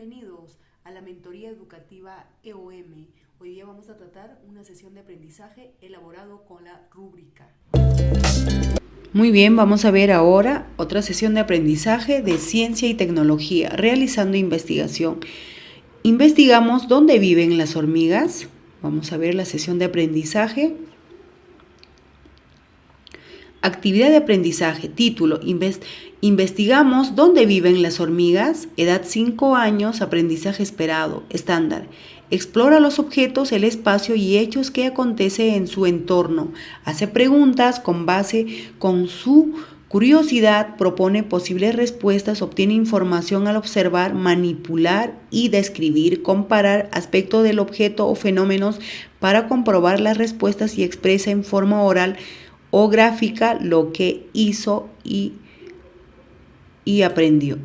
Bienvenidos a la mentoría educativa EOM. Hoy día vamos a tratar una sesión de aprendizaje elaborado con la rúbrica. Muy bien, vamos a ver ahora otra sesión de aprendizaje de ciencia y tecnología, realizando investigación. Investigamos dónde viven las hormigas. Vamos a ver la sesión de aprendizaje. Actividad de aprendizaje, título, investigamos dónde viven las hormigas, edad 5 años, aprendizaje esperado, estándar. Explora los objetos, el espacio y hechos que acontecen en su entorno. Hace preguntas con base con su curiosidad, propone posibles respuestas, obtiene información al observar, manipular y describir, comparar aspectos del objeto o fenómenos para comprobar las respuestas y expresa en forma oral o gráfica lo que hizo y aprendió.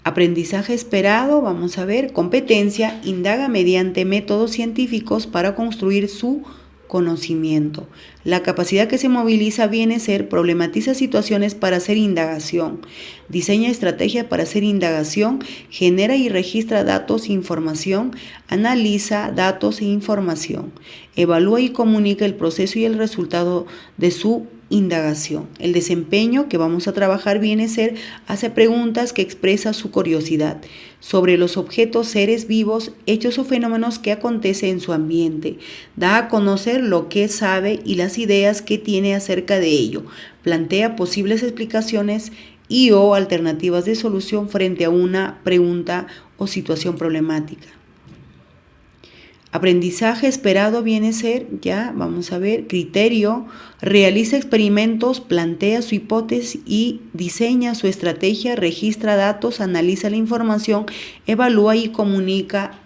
Aprendizaje esperado, vamos a ver, competencia, indaga mediante métodos científicos para construir su conocimiento. La capacidad que se moviliza viene a ser problematiza situaciones para hacer indagación, diseña estrategias para hacer indagación, genera y registra datos e información, analiza datos e información, evalúa y comunica el proceso y el resultado de su indagación. El desempeño que vamos a trabajar viene a ser, hace preguntas que expresa su curiosidad sobre los objetos, seres vivos, hechos o fenómenos que acontecen en su ambiente. Da a conocer lo que sabe y las ideas que tiene acerca de ello. Plantea posibles explicaciones y o alternativas de solución frente a una pregunta o situación problemática. Aprendizaje esperado viene a ser, ya vamos a ver, criterio, realiza experimentos, plantea su hipótesis y diseña su estrategia, registra datos, analiza la información, evalúa y comunica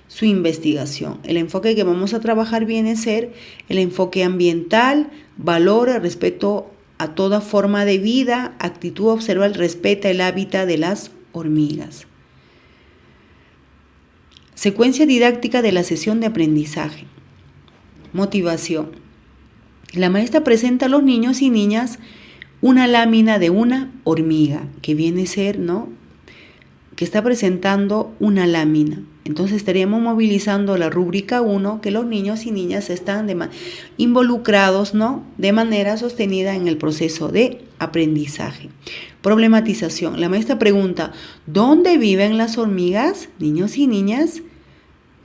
su investigación. El enfoque que vamos a trabajar viene a ser el enfoque ambiental, valora, respeto a toda forma de vida, actitud, observa, respeta el hábitat de las hormigas. Secuencia didáctica de la sesión de aprendizaje. Motivación. La maestra presenta a los niños y niñas una lámina de una hormiga, que viene a ser, ¿no? Que está presentando una lámina. Entonces estaríamos movilizando la rúbrica 1, que los niños y niñas están involucrados, ¿no? De manera sostenida en el proceso de aprendizaje. Problematización. La maestra pregunta, ¿dónde viven las hormigas? Niños y niñas.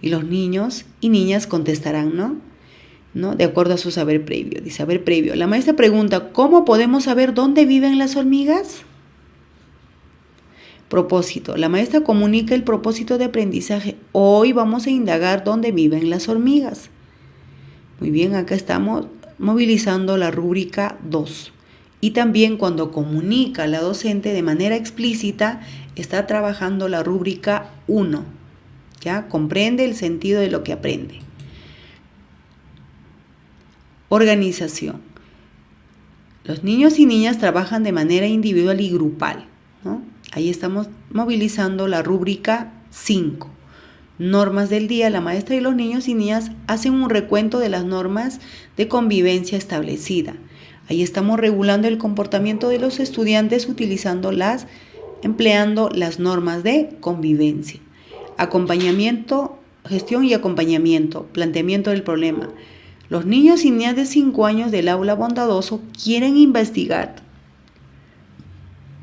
Y los niños y niñas contestarán, ¿no? De acuerdo a su saber previo. Dice, saber previo. La maestra pregunta, ¿cómo podemos saber dónde viven las hormigas? Propósito. La maestra comunica el propósito de aprendizaje. Hoy vamos a indagar dónde viven las hormigas. Muy bien, acá estamos movilizando la rúbrica 2. Y también cuando comunica la docente de manera explícita, está trabajando la rúbrica 1. ¿Ya? Comprende el sentido de lo que aprende. Organización. Los niños y niñas trabajan de manera individual y grupal, ¿no? Ahí estamos movilizando la rúbrica 5. Normas del día. La maestra y los niños y niñas hacen un recuento de las normas de convivencia establecida. Ahí estamos regulando el comportamiento de los estudiantes empleando las normas de convivencia. Acompañamiento, gestión y acompañamiento, planteamiento del problema. Los niños y niñas de 5 años del aula bondadoso quieren investigar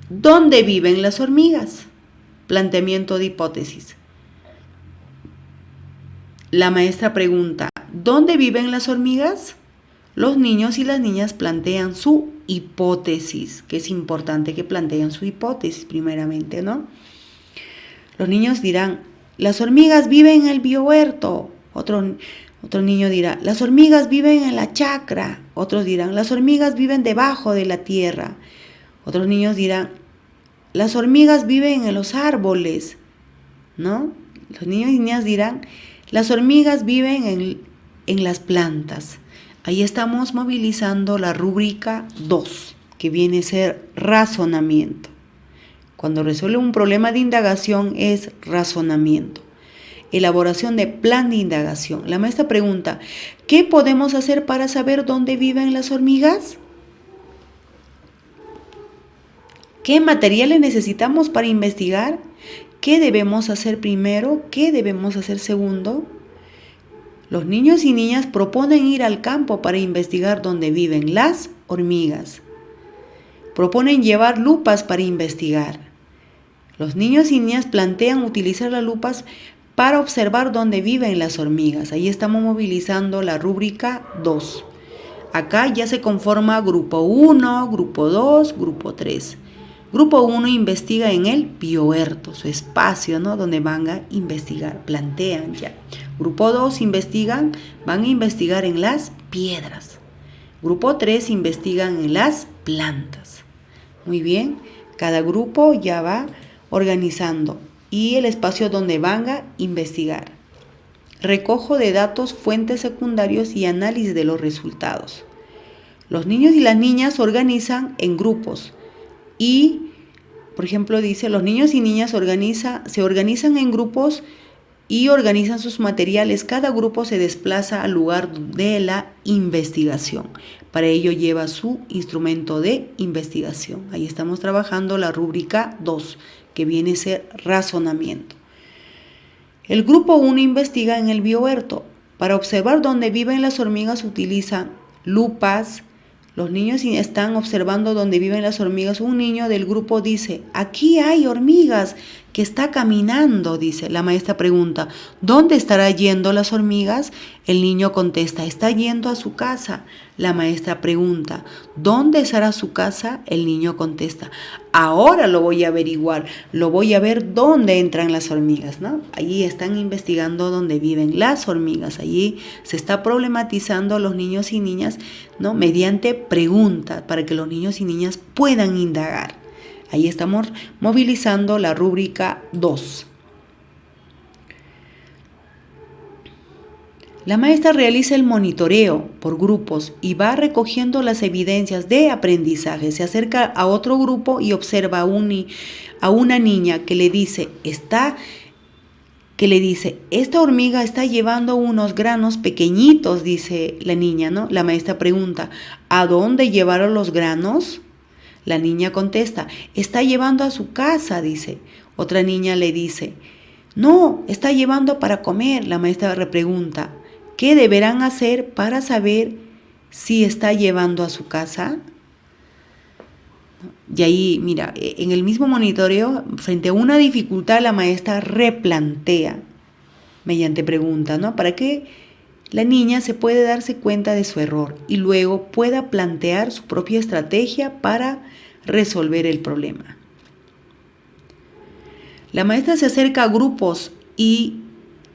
¿dónde viven las hormigas? Planteamiento de hipótesis. La maestra pregunta, ¿dónde viven las hormigas? Los niños y las niñas plantean su hipótesis, que es importante que planteen su hipótesis primeramente, ¿no? Los niños dirán, las hormigas viven en el biohuerto. Otro niño dirá, las hormigas viven en la chacra. Otros dirán, las hormigas viven debajo de la tierra. Otros niños dirán, las hormigas viven en los árboles, ¿no? Los niños y niñas dirán, las hormigas viven en las plantas. Ahí estamos movilizando la rúbrica 2, que viene a ser razonamiento. Cuando resuelve un problema de indagación es razonamiento. Elaboración de plan de indagación. La maestra pregunta, ¿qué podemos hacer para saber dónde viven las hormigas? ¿Qué materiales necesitamos para investigar? ¿Qué debemos hacer primero? ¿Qué debemos hacer segundo? Los niños y niñas proponen ir al campo para investigar dónde viven las hormigas. Proponen llevar lupas para investigar. Los niños y niñas plantean utilizar las lupas para observar dónde viven las hormigas. Ahí estamos movilizando la rúbrica 2. Acá ya se conforma grupo 1, grupo 2, grupo 3. Grupo 1 investiga en el biohuerto, su espacio, ¿no? Donde van a investigar, plantean ya. Grupo 2 van a investigar en las piedras. Grupo 3 investigan en las plantas. Muy bien, cada grupo ya va organizando y el espacio donde van a investigar. Recojo de datos, fuentes secundarios y análisis de los resultados. Los niños y las niñas organizan en grupos y, por ejemplo, dice, los niños y niñas se organizan en grupos y organizan sus materiales. Cada grupo se desplaza al lugar de la investigación. Para ello lleva su instrumento de investigación. Ahí estamos trabajando la rúbrica 2, que viene a ser razonamiento. El grupo 1 investiga en el biohuerto. Para observar dónde viven las hormigas utilizan lupas. Los niños están observando dónde viven las hormigas. Un niño del grupo dice, aquí hay hormigas, que está caminando, dice. La maestra pregunta, ¿dónde estará yendo las hormigas? El niño contesta, está yendo a su casa. La maestra pregunta, ¿dónde estará su casa? El niño contesta, ahora lo voy a averiguar, lo voy a ver dónde entran las hormigas, ¿no? Allí están investigando dónde viven las hormigas. Allí se está problematizando a los niños y niñas, ¿no? Mediante preguntas para que los niños y niñas puedan indagar. Ahí estamos movilizando la rúbrica 2. La maestra realiza el monitoreo por grupos y va recogiendo las evidencias de aprendizaje. Se acerca a otro grupo y observa a una niña que le dice, esta hormiga está llevando unos granos pequeñitos, dice la niña, ¿no? La maestra pregunta, ¿a dónde llevaron los granos? La niña contesta, está llevando a su casa, dice. Otra niña le dice, no, está llevando para comer. La maestra repregunta, ¿qué deberán hacer para saber si está llevando a su casa? Y ahí, mira, en el mismo monitoreo, frente a una dificultad, la maestra replantea mediante pregunta, ¿no? Para que la niña se pueda darse cuenta de su error y luego pueda plantear su propia estrategia para resolver el problema. La maestra se acerca a grupos y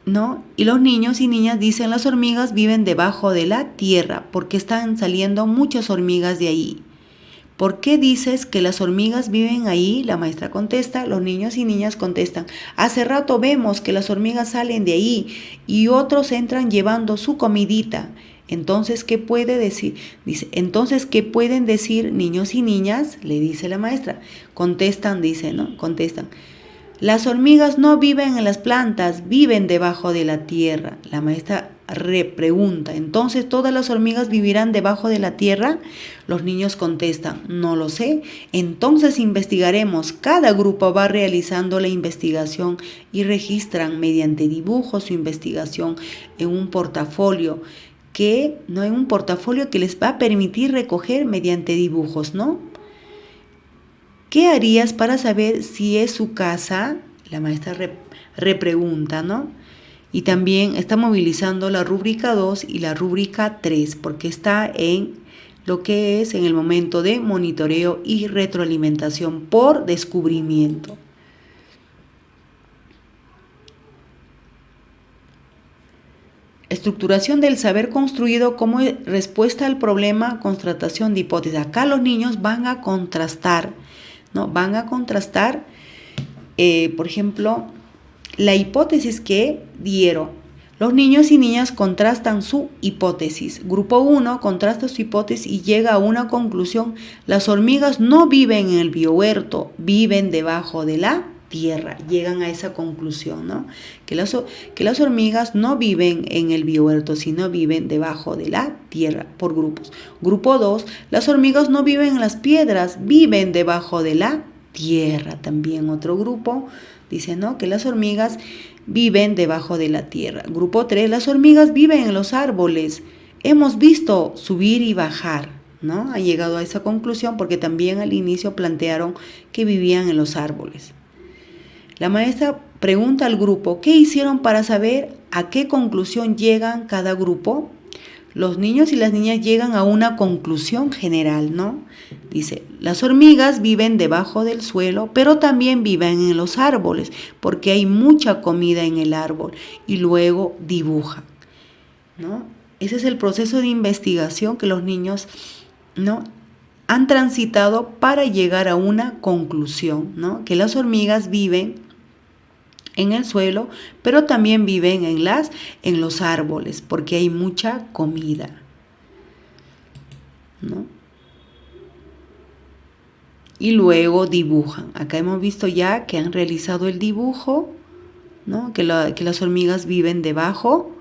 los niños y niñas dicen, las hormigas viven debajo de la tierra porque están saliendo muchas hormigas de ahí. ¿Por qué dices que las hormigas viven ahí? La maestra contesta, los niños y niñas contestan, hace rato vemos que las hormigas salen de ahí y otros entran llevando su comidita. Entonces, ¿qué puede decir? Dice, entonces, ¿qué pueden decir niños y niñas? Le dice la maestra. Contestan, las hormigas no viven en las plantas, viven debajo de la tierra. La maestra repregunta, ¿entonces todas las hormigas vivirán debajo de la tierra? Los niños contestan, no lo sé. Entonces investigaremos. Cada grupo va realizando la investigación y registran mediante dibujos su investigación en un portafolio que les va a permitir recoger mediante dibujos, ¿no? ¿Qué harías para saber si es su casa? La maestra repregunta, ¿no? Y también está movilizando la rúbrica 2 y la rúbrica 3, porque está en lo que es en el momento de monitoreo y retroalimentación por descubrimiento. Estructuración del saber construido como respuesta al problema, constatación de hipótesis. Acá los niños van a contrastar, ¿no? Van a contrastar, por ejemplo, la hipótesis que dieron. Los niños y niñas contrastan su hipótesis. Grupo 1 contrasta su hipótesis y llega a una conclusión. Las hormigas no viven en el biohuerto, viven debajo de la tierra. Llegan a esa conclusión, ¿no? Que las hormigas no viven en el biohuerto, sino viven debajo de la tierra, por grupos. Grupo 2, las hormigas no viven en las piedras, viven debajo de la tierra. También otro grupo dice, ¿no?, que las hormigas viven debajo de la tierra. Grupo 3, las hormigas viven en los árboles. Hemos visto subir y bajar, ¿no? Han llegado a esa conclusión porque también al inicio plantearon que vivían en los árboles. La maestra pregunta al grupo, ¿qué hicieron para saber a qué conclusión llegan cada grupo? Los niños y las niñas llegan a una conclusión general, ¿no? Dice, las hormigas viven debajo del suelo, pero también viven en los árboles, porque hay mucha comida en el árbol, y luego dibujan, ¿no? Ese es el proceso de investigación que los niños, ¿no?, han transitado para llegar a una conclusión, ¿no? Que las hormigas viven en el suelo, pero también viven en los árboles, porque hay mucha comida, ¿no? Y luego dibujan. Acá hemos visto ya que han realizado el dibujo, ¿no?, que las hormigas viven debajo,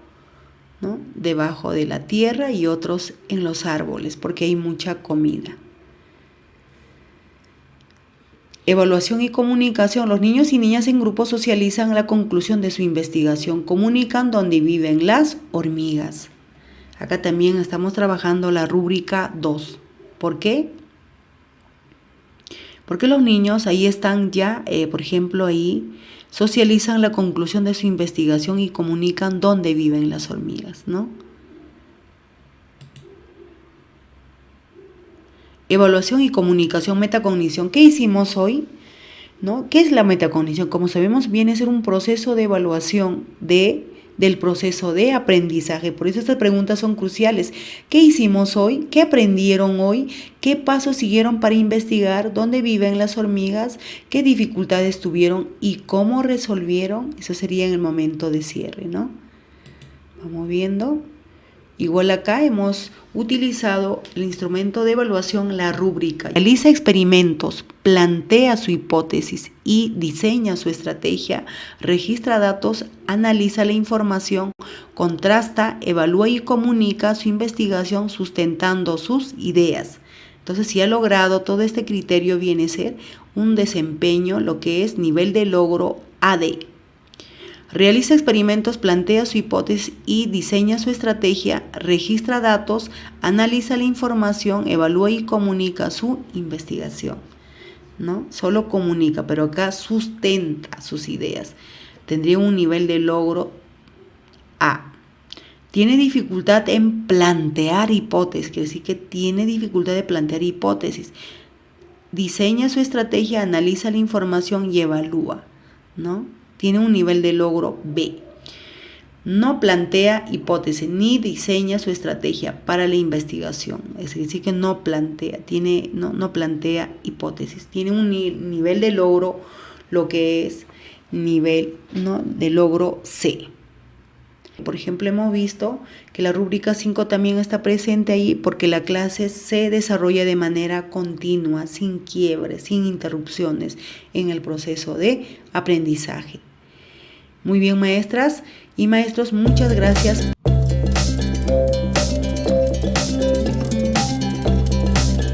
¿no?, debajo de la tierra, y otros en los árboles, porque hay mucha comida. Evaluación y comunicación. Los niños y niñas en grupo socializan la conclusión de su investigación. Comunican dónde viven las hormigas. Acá también estamos trabajando la rúbrica 2. ¿Por qué? Porque los niños ahí están ya, por ejemplo, ahí socializan la conclusión de su investigación y comunican dónde viven las hormigas, ¿no? Evaluación y comunicación, metacognición. ¿Qué hicimos hoy? ¿No? ¿Qué es la metacognición? Como sabemos, viene a ser un proceso de evaluación del proceso de aprendizaje. Por eso estas preguntas son cruciales. ¿Qué hicimos hoy? ¿Qué aprendieron hoy? ¿Qué pasos siguieron para investigar dónde viven las hormigas? ¿Qué dificultades tuvieron y cómo resolvieron? Eso sería en el momento de cierre, ¿no? Vamos viendo. Igual acá hemos utilizado el instrumento de evaluación, la rúbrica. Realiza experimentos, plantea su hipótesis y diseña su estrategia, registra datos, analiza la información, contrasta, evalúa y comunica su investigación sustentando sus ideas. Entonces, si ha logrado todo este criterio, viene a ser un desempeño, lo que es nivel de logro AD. Realiza experimentos, plantea su hipótesis y diseña su estrategia, registra datos, analiza la información, evalúa y comunica su investigación, ¿no? Solo comunica, pero acá sustenta sus ideas. Tendría un nivel de logro A. Tiene dificultad en plantear hipótesis, quiere decir que tiene dificultad de plantear hipótesis. Diseña su estrategia, analiza la información y evalúa, ¿no? Tiene un nivel de logro B. No plantea hipótesis ni diseña su estrategia para la investigación. Es decir, que no plantea hipótesis. Tiene un nivel de logro, lo que es nivel, ¿no?, de logro C. Por ejemplo, hemos visto que la rúbrica 5 también está presente ahí porque la clase se desarrolla de manera continua, sin quiebres, sin interrupciones en el proceso de aprendizaje. Muy bien, maestras y maestros, muchas gracias.